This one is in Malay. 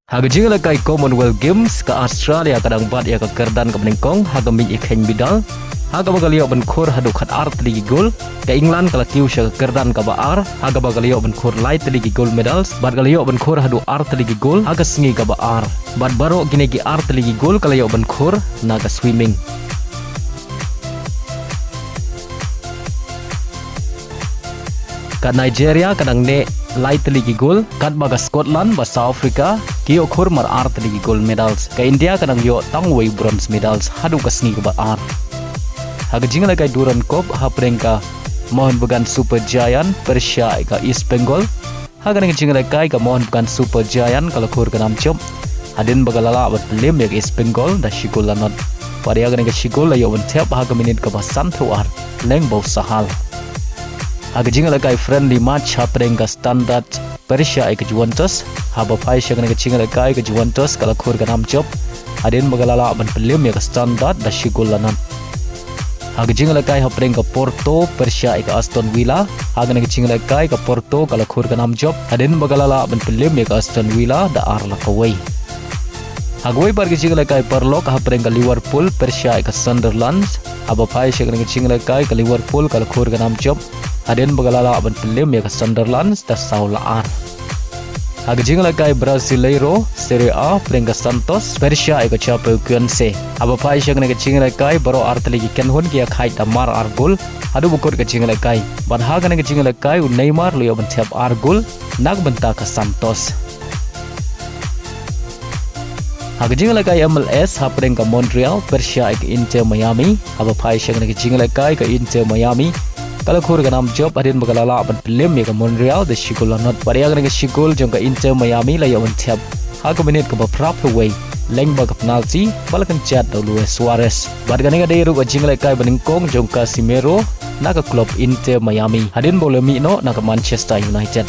Haga Ialehkai Commonwealth Games ke Australia kadang bat ya ke kerdan ke meningkong haga mi ikheng bidal haga bagalio benkur hadu khat art ligi gol ke England kala kiu ke kerdan ke baar haga bagalio benkur light ligi gold medals bat galio benkur hadu art ligi gol haga singi ke baar bat baro gine gi art ligi gol kala yo benkur naga swimming. Kat Nigeria kadang ne light ligi gol kat baga Scotland ba South Africa kio khur mar art ligi gold medals ka India kadang yo tangwei bronze medals hadu kasni ka ba art haga Ialehkai duran kop haprengka mohon bukan super giant Persia ka East Bengal haga nang Ialehkai ka mohon bukan super giant kala khur ka namchop hadin bagalala bat lem ya East Bengal da shigol lanot pada haga nang shigol la yo Thep haga minit ka ba santhuar leng bau sahal. Haga Ialehkai friendly match hapreng ka standard Persia ke Juventus haba pai syang ke Ialehkai ke Juventus kala khur ka namchop adin magalala ban pelim ya ke standard da shigol lanan. Haga Ialehkai hapreng ka Porto Persia ke Aston Villa haga ke Ialehkai ka Porto kala khur ka namchop adin magalala ban pelim ya ke Aston Villa da arla kawai. Hagway par Ialehkai perlok hapreng ka Liverpool Persia ke Sunderland haba pai syang ke Ialehkai ka Liverpool kala khur ka namchop adin bagalala ban pelim ya ke Sunderland da saulaan. Haga Ialehkai Brasileiro Serie A prengka Santos Persia ke Chapecoense aba pai syang ke Ialehkai baro art ligi kenhon kia khai damar argul adu bukur ke Ialehkai ban haga ke Ialehkai Neymar lo ban Thep argul nag benta ke Santos. Haga Ialehkai MLS hapreng ke Montreal Persia ke Intermiami aba pai syang ke Ialehkai ke Intermiami kalau khur ka namchop adin bagalala ban pelim ya ke Montreal de shigol lanot pariya ke shigol jong ka Intermiami la yo Thep haga minit ke baprap way leng ba ka penalti balakan chat dulu Suarez bad ka de ru ka Ialehkai beningkong jong Casemiro na ka klub Intermiami hadin bolemi no na ka Manchester United.